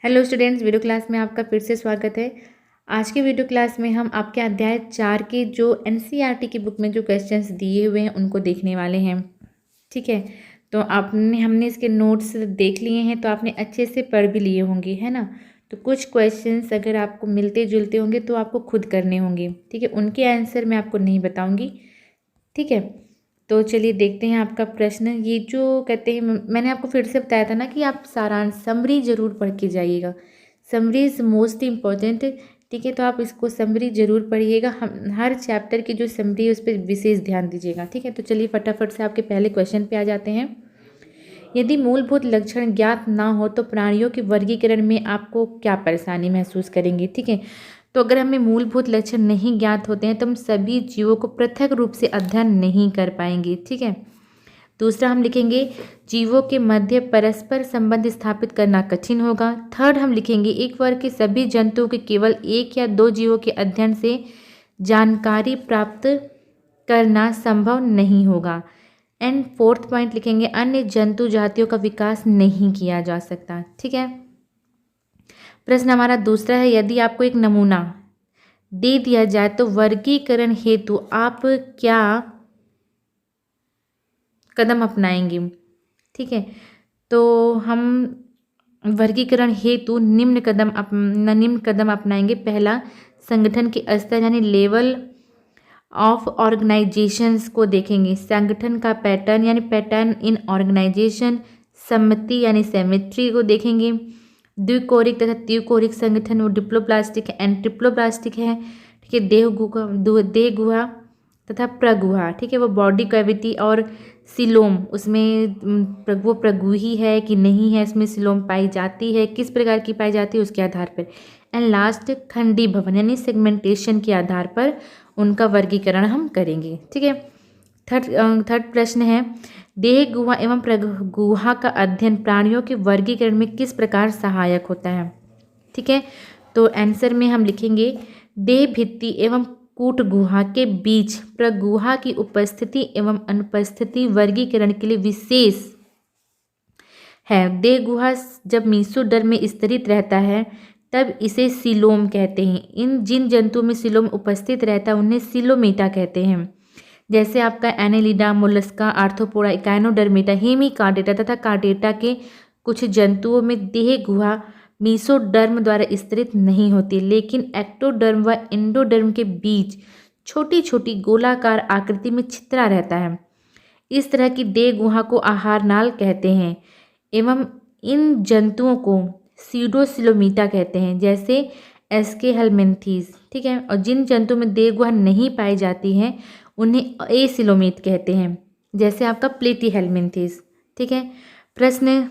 Hello students, video class में आपका फिर से स्वागत है। आज के वीडियो क्लास में हम आपके अध्याय 4 के जो एनसीईआरटी की बुक में जो क्वेश्चंस दिए हुए हैं उनको देखने वाले हैं। ठीक है, तो हमने इसके नोट्स देख लिए हैं, तो आपने अच्छे से पढ़ भी लिए होंगे, है ना। तो कुछ क्वेश्चंस अगर आपको मिलते जुलते होंगे तो आपको खुद करने होंगे। ठीक है, उनके आंसर मैं आपको नहीं बताऊँगी। ठीक है, तो चलिए देखते हैं आपका प्रश्न। ये जो कहते हैं, मैंने आपको फिर से बताया था ना कि आप सारांश समरी जरूर पढ़ के जाइएगा। Summary is most important. ठीक है, तो आप इसको समरी जरूर पढ़िएगा। हम हर चैप्टर की जो समरी है उस पर विशेष ध्यान दीजिएगा। ठीक है, तो चलिए फटाफट से आपके पहले क्वेश्चन पे आ जाते हैं। यदि मूलभूत लक्षण ज्ञात ना हो तो प्राणियों के वर्गीकरण में आपको क्या परेशानी महसूस करेंगे। ठीक है, तो अगर हमें मूलभूत लक्षण नहीं ज्ञात होते हैं तो हम सभी जीवों को पृथक रूप से अध्ययन नहीं कर पाएंगे। ठीक है, दूसरा हम लिखेंगे जीवों के मध्य परस्पर संबंध स्थापित करना कठिन होगा। थर्ड हम लिखेंगे एक वर्ग के सभी जंतुओं के केवल एक या दो जीवों के अध्ययन से जानकारी प्राप्त करना संभव नहीं होगा। एंड फोर्थ पॉइंट लिखेंगे अन्य जंतु जातियों का विकास नहीं किया जा सकता। ठीक है, प्रश्न हमारा दूसरा है, यदि आपको एक नमूना दे दिया जाए तो वर्गीकरण हेतु आप क्या कदम अपनाएंगे। ठीक है, तो हम वर्गीकरण हेतु निम्न कदम अपनाएंगे। पहला, संगठन के स्तर यानी लेवल ऑफ ऑर्गेनाइजेशंस को देखेंगे। संगठन का पैटर्न यानी पैटर्न इन ऑर्गेनाइजेशन। सम्मति यानी सेमेट्री को देखेंगे। द्विकोरिक तथा त्रिकोरिक संगठन वो डिप्लोप्लास्टिक है, एंट्रिप्लोप्लास्टिक है। ठीक है, देह गुहा तथा प्रगुहा। ठीक है, वो बॉडी कैविटी और सिलोम, उसमें वो प्रगुही है कि नहीं है, इसमें सिलोम पाई जाती है, किस प्रकार की पाई जाती है उसके आधार पर। एंड लास्ट, खंडी भवन यानी सेगमेंटेशन के आधार पर उनका वर्गीकरण हम करेंगे। ठीक है, थर्ड प्रश्न है, देह गुहा एवं प्रगुहा का अध्ययन प्राणियों के वर्गीकरण में किस प्रकार सहायक होता है। ठीक है, तो आंसर में हम लिखेंगे देह भित्ति एवं कूट गुहा के बीच प्रगुहा की उपस्थिति एवं अनुपस्थिति वर्गीकरण के लिए विशेष है। देह गुहा जब मीसोडर्म में स्तरित रहता है तब इसे सिलोम कहते हैं। इन जिन जंतुओं में सिलोम उपस्थित रहता है उन्हें सिलोमेटा कहते हैं। जैसे आपका Annelida, Mollusca, arthropoda, Echinodermata, Hemichordata तथा कार्डेटा के कुछ जंतुओं में देह गुहा मीसोडर्म द्वारा स्तरित नहीं होती, लेकिन एक्टोडर्म व एंडोडर्म के बीच छोटी छोटी गोलाकार आकृति में छितरा रहता है। इस तरह की देह गुहा को आहार नाल कहते हैं एवं इन जंतुओं को सीडोसिलोमीटा कहते हैं, जैसे एस्के हेलमिन्थीस। ठीक है, और जिन जंतुओं में देह गुहा नहीं पाई जाती है उन्हें एसिलोमेट कहते हैं, जैसे आपका प्लेटी हेलमिन्थीस। ठीक है, प्रश्न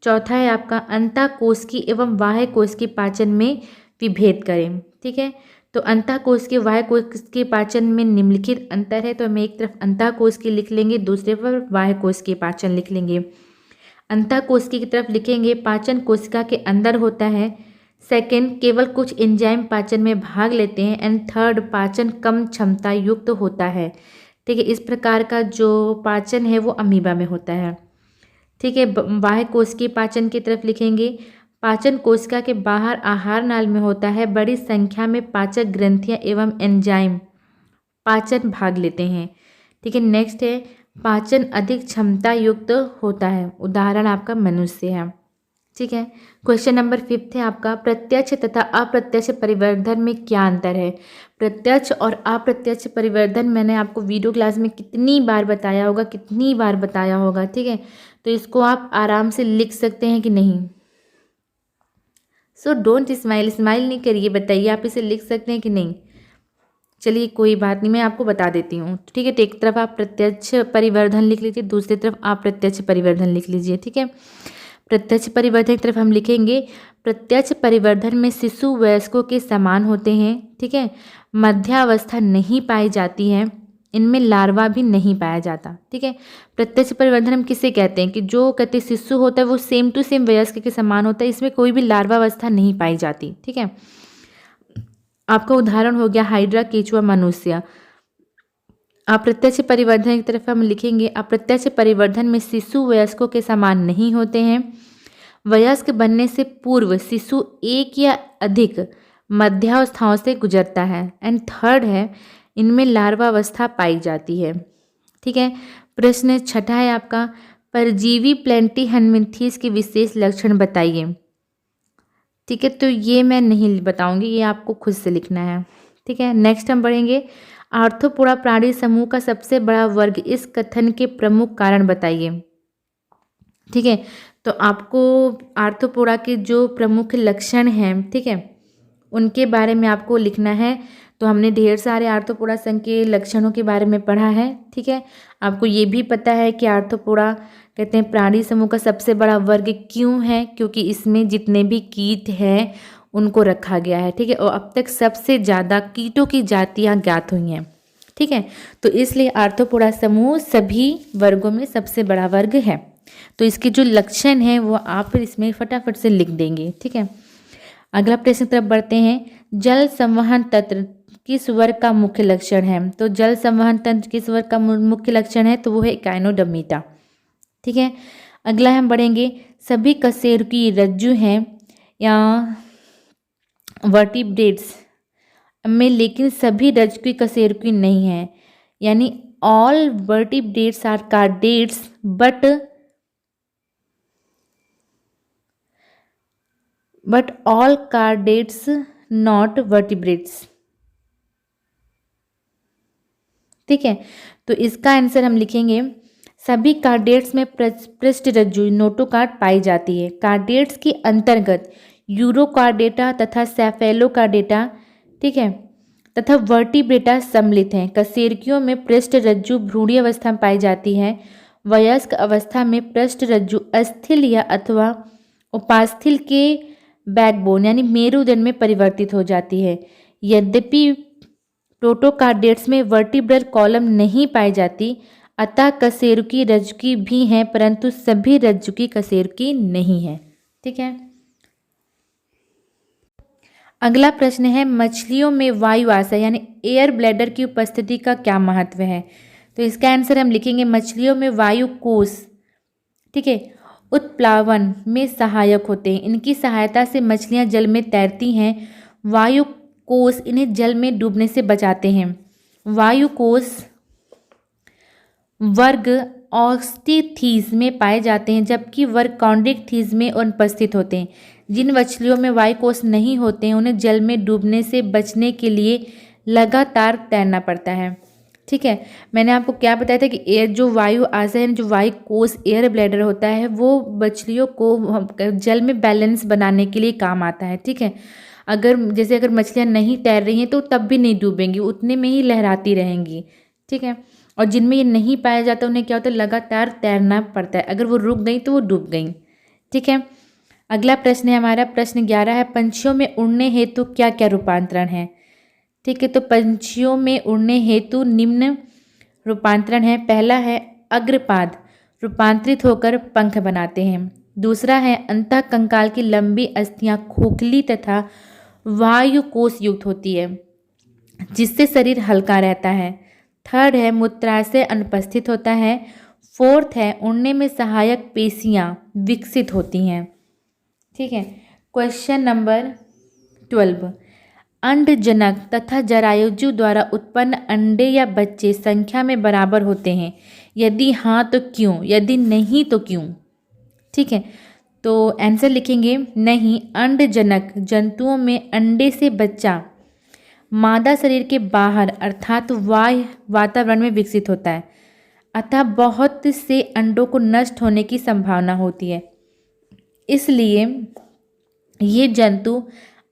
चौथा है आपका अंतःकोश की एवं बाह्य कोश के पाचन में विभेद करें। ठीक है, तो अंतःकोश के बाह्य कोश के पाचन में निम्नलिखित अंतर है, तो हम एक तरफ अंतःकोश की लिख लेंगे, दूसरे पर बाह्य कोश के पाचन लिख लेंगे। अंतःकोश की तरफ लिखेंगे पाचन कोशिका के अंदर होता है। सेकंड, केवल कुछ एंजाइम पाचन में भाग लेते हैं। एंड थर्ड, पाचन कम क्षमता युक्त होता है। ठीक है, इस प्रकार का जो पाचन है वो अमीबा में होता है। ठीक है, बाह्य कोशिकीय पाचन की तरफ लिखेंगे पाचन कोशिका के बाहर आहार नाल में होता है। बड़ी संख्या में पाचक ग्रंथियां एवं एंजाइम पाचन भाग लेते हैं। ठीक है, नेक्स्ट है पाचन अधिक क्षमता युक्त होता है। उदाहरण आपका मनुष्य है। ठीक है, क्वेश्चन नंबर 5 है आपका प्रत्यक्ष तथा अप्रत्यक्ष परिवर्धन में क्या अंतर है। प्रत्यक्ष और अप्रत्यक्ष परिवर्धन मैंने आपको वीडियो क्लास में कितनी बार बताया होगा। ठीक है, तो इसको आप आराम से लिख सकते हैं कि नहीं। सो डोंट स्माइल नहीं करिए, बताइए आप इसे लिख सकते हैं कि नहीं। चलिए कोई बात नहीं, मैं आपको बता देती हूँ। ठीक है, तो एक तरफ आप प्रत्यक्ष परिवर्धन लिख लीजिए, दूसरी तरफ अप्रत्यक्ष परिवर्धन लिख लीजिए। ठीक है, प्रत्यक्ष परिवर्धन की तरफ हम लिखेंगे प्रत्यक्ष परिवर्धन में शिशु वयस्कों के समान होते हैं। ठीक है, मध्यावस्था नहीं पाई जाती है, इनमें लार्वा भी नहीं पाया जाता। ठीक है, प्रत्यक्ष परिवर्धन हम किसे कहते हैं कि जो कहते शिशु होता है वो सेम टू सेम वयस्क के समान होता है, इसमें कोई भी लार्वावस्था नहीं पाई जाती। ठीक है, आपका उदाहरण हो गया हाइड्रा, केचुआ, मनुष्य। अप्रत्यक्ष परिवर्धन की तरफ हम लिखेंगे अप्रत्यक्ष परिवर्धन में शिशु वयस्कों के समान नहीं होते हैं, वयस्क बनने से पूर्व शिशु एक या अधिक मध्यावस्थाओं से गुजरता है। एंड थर्ड है, इनमें लार्वावस्था पाई जाती है। ठीक है। प्रश्न छठा है आपका, परजीवी प्लेंटिहेल्मिन्थेस के विशेष लक्षण बताइए। ठीक है, तो ये मैं नहीं बताऊंगी, ये आपको खुद से लिखना है। ठीक है। नेक्स्ट हम बढ़ेंगे, आर्थ्रोपोडा प्राणी समूह का सबसे बड़ा वर्ग, इस कथन के प्रमुख कारण बताइए। ठीक है, तो आपको आर्थ्रोपोडा के जो प्रमुख लक्षण हैं, ठीक है, उनके बारे में आपको लिखना है। तो हमने ढेर सारे आर्थ्रोपोडा संघ के लक्षणों के बारे में पढ़ा है। ठीक है, आपको ये भी पता है कि आर्थ्रोपोडा कहते हैं प्राणी समूह का सबसे बड़ा वर्ग क्यों है, क्योंकि इसमें जितने भी कीट हैं उनको रखा गया है। ठीक है, और अब तक सबसे ज़्यादा कीटों की जातियाँ ज्ञात हुई हैं। ठीक है, तो इसलिए आर्थ्रोपोडा समूह सभी वर्गों में सबसे बड़ा वर्ग है। तो इसके जो लक्षण हैं वो आप फिर इसमें फटाफट से लिख देंगे। ठीक है, अगला प्रश्न की तरफ बढ़ते हैं, जल संवहन तंत्र किस वर्ग का मुख्य लक्षण है। तो जल संवहन तंत्र किस वर्ग का मुख्य लक्षण है, तो वो है इकाइनोडर्मिटा। ठीक है, अगला हम बढ़ेंगे, सभी कशेरुकी रज्जु हैं या वर्टिब्रेट्स में, लेकिन सभी रज्जुकी कशेरुकी नहीं है, यानी all vertebrates are chordates but all chordates not vertebrates. ठीक है, तो इसका आंसर हम लिखेंगे, सभी कार्डेट्स में पृष्ठ रज्जु नोटोकार्ड पाई जाती है। कार्डेट्स के अंतर्गत यूरोकार्डेटा तथा सेफेलोकार्डेटा, ठीक है, तथा वर्टिब्रेटा सम्मिलित हैं। कशेरुकियों में पृष्ठ रज्जु भ्रूणीय अवस्था में पाई जाती है। वयस्क अवस्था में पृष्ठ रज्जु अस्थिल या अथवा उपास्थिल के बैकबोन यानी मेरुदंड में परिवर्तित हो जाती है। यद्यपि प्रोटोकार्डेट्स में वर्टिब्रल कॉलम नहीं पाई जाती, अतः कशेरुकी रज्जुकी भी हैं, परंतु सभी रज्जुकी कशेरुकी नहीं है। ठीक है, अगला प्रश्न है, मछलियों में वायु आशय यानी एयर ब्लैडर की उपस्थिति का क्या महत्व है। तो इसका आंसर हम लिखेंगे, मछलियों में वायु कोश, ठीक है, उत्प्लावन में सहायक होते हैं। इनकी सहायता से मछलियां जल में तैरती हैं। वायु कोश इन्हें जल में डूबने से बचाते हैं। वायु कोश वर्ग ऑस्टिथीज में पाए जाते हैं, जबकि वर्ग कॉन्ड्रिक्थीज में अनुपस्थित होते हैं। जिन मछलियों में वायु कोश नहीं होते हैं उन्हें जल में डूबने से बचने के लिए लगातार तैरना पड़ता है। ठीक है, मैंने आपको क्या बताया था कि एयर जो वायु आशय जो वायु कोश एयर ब्लैडर होता है वो मछलियों को जल में बैलेंस बनाने के लिए काम आता है। ठीक है, अगर मछलियाँ नहीं तैर रही हैं तो तब भी नहीं डूबेंगी, उतने में ही लहराती रहेंगी। ठीक है, और जिनमें ये नहीं पाया जाता उन्हें क्या होता है, लगातार तैरना पड़ता है। अगर वो रुक गई तो वो डूब गई। ठीक है, अगला प्रश्न है हमारा, प्रश्न 11 है, पंछियों में उड़ने हेतु क्या क्या रूपांतरण है। ठीक है, तो पंछियों में उड़ने हेतु निम्न रूपांतरण है। पहला है अग्रपाद रूपांतरित होकर पंख बनाते हैं। दूसरा है अंतः कंकाल की लंबी अस्थियां खोखली तथा वायु कोश युक्त होती है, जिससे शरीर हल्का रहता है। थर्ड है मूत्राशय अनुपस्थित होता है। फोर्थ है उड़ने में सहायक पेशियां विकसित होती हैं। ठीक है, क्वेश्चन नंबर 12, अंडजनक तथा जरायुजु द्वारा उत्पन्न अंडे या बच्चे संख्या में बराबर होते हैं, यदि हाँ तो क्यों, यदि नहीं तो क्यों। ठीक है, तो आंसर लिखेंगे, नहीं, अंडजनक जंतुओं में अंडे से बच्चा मादा शरीर के बाहर अर्थात बाह्य वातावरण में विकसित होता है, अतः बहुत से अंडों को नष्ट होने की संभावना होती है। इसलिए ये जंतु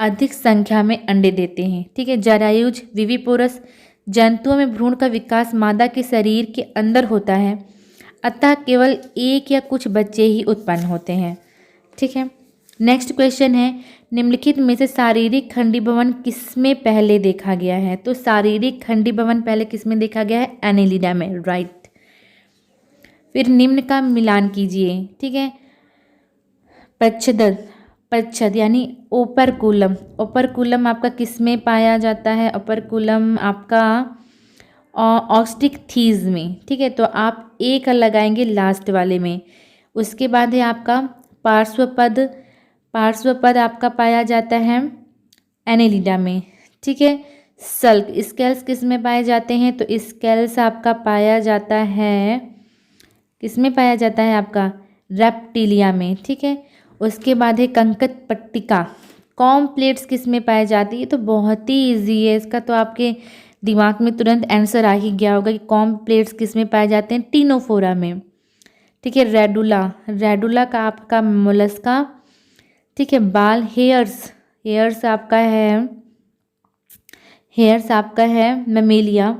अधिक संख्या में अंडे देते हैं। ठीक है, जरायुज विविपोरस जंतुओं में भ्रूण का विकास मादा के शरीर के अंदर होता है, अतः केवल एक या कुछ बच्चे ही उत्पन्न होते हैं। ठीक है, नेक्स्ट क्वेश्चन है, निम्नलिखित में से शारीरिक खंडीभवन किसमें पहले देखा गया है। तो शारीरिक खंडीभवन पहले किसमें देखा गया है, एनेलिडा में, राइट। फिर निम्न का मिलान कीजिए। ठीक है, पच्छद यानी ओपरकुलम, ओपरकुलम आपका किस में पाया जाता है, ओपरकुलम आपका ऑस्टिकथीज में। ठीक है, तो आप एक लगाएंगे लास्ट वाले में। उसके बाद है आपका पार्श्व पद आपका पाया जाता है एनेलिडा में, ठीक है। सल्क स्केल्स किस में पाए जाते हैं, तो स्केल्स आपका पाया जाता है, किस में पाया जाता है आपका रेप्टिलिया में, ठीक है। उसके बाद है कंकत पट्टिका, कॉम प्लेट्स किस में पाई जाती है, तो बहुत ही ईजी है, इसका तो आपके दिमाग में तुरंत आंसर आ ही गया होगा कि कॉम प्लेट्स किस में पाए जाते हैं, टीनोफोरा में, ठीक है। रेडुला का आपका मोलस्का, ठीक है। बाल हेयर्स आपका है मेमेलिया,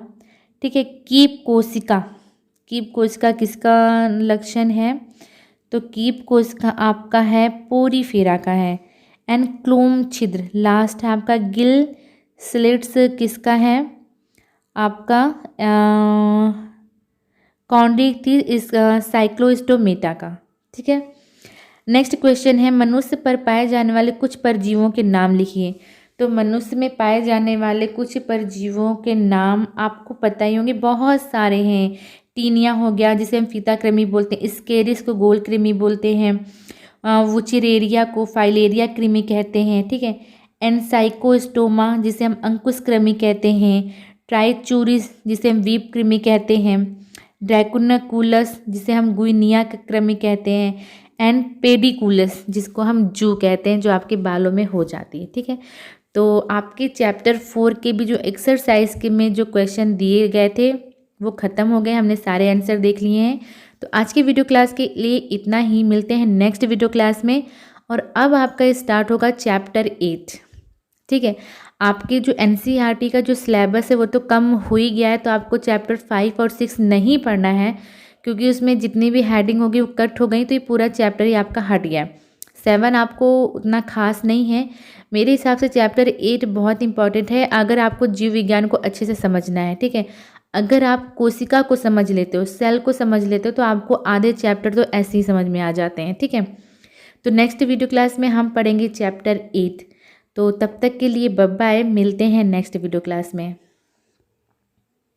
ठीक है। कीप कोशिका किसका लक्षण है, तो कीप कोशिका आपका है पोरीफेरा का है। एंड क्लोम छिद्र लास्ट है आपका गिल स्लिट्स किसका है, आपका कॉन्ड्रिक्टिस इस साइक्लोस्टोमेटा का, ठीक है। नेक्स्ट क्वेश्चन है मनुष्य पर पाए जाने वाले कुछ परजीवों के नाम लिखिए। तो मनुष्य में पाए जाने वाले कुछ परजीवों के नाम आपको पता ही होंगे, बहुत सारे हैं। टीनिया हो गया जिसे हम फीता कृमि बोलते हैं, स्केरिस को गोल कृमि बोलते हैं, वुचिरेरिया को फाइलेरिया कृमि कहते हैं, ठीक है। एनसाइकोस्टोमा जिसे हम अंकुश कृमि कहते हैं, ट्राइचूरिस जिसे हम वीप कृमि कहते हैं, ड्रैकुनाकुलस जिसे हम गुइनिया कृमि कहते हैं, एंड पेडिकुलस जिसको हम जू कहते हैं, जो आपके बालों में हो जाती है, ठीक है। तो आपके चैप्टर 4 के भी जो एक्सरसाइज के में जो क्वेश्चन दिए गए थे वो ख़त्म हो गए, हमने सारे आंसर देख लिए हैं। तो आज की वीडियो क्लास के लिए इतना ही, मिलते हैं नेक्स्ट वीडियो क्लास में। और अब आपका स्टार्ट होगा चैप्टर 8, ठीक है। आपके जो NCERT का जो सिलेबस है वो तो कम हो ही गया है, तो आपको चैप्टर 5 और 6 नहीं पढ़ना है, क्योंकि उसमें जितनी भी हेडिंग होगी वो कट हो गई, तो ये पूरा चैप्टर ही आपका हट गया। 7 आपको उतना खास नहीं है मेरे हिसाब से। चैप्टर 8 बहुत इंपॉर्टेंट है अगर आपको जीव विज्ञान को अच्छे से समझना है, ठीक है। अगर आप कोशिका को समझ लेते हो, सेल को समझ लेते हो, तो आपको आधे चैप्टर तो ऐसे ही समझ में आ जाते हैं, ठीक है। तो नेक्स्ट वीडियो क्लास में हम पढ़ेंगे चैप्टर 8। तो तब तक के लिए बाय बाय, मिलते हैं नेक्स्ट वीडियो क्लास में।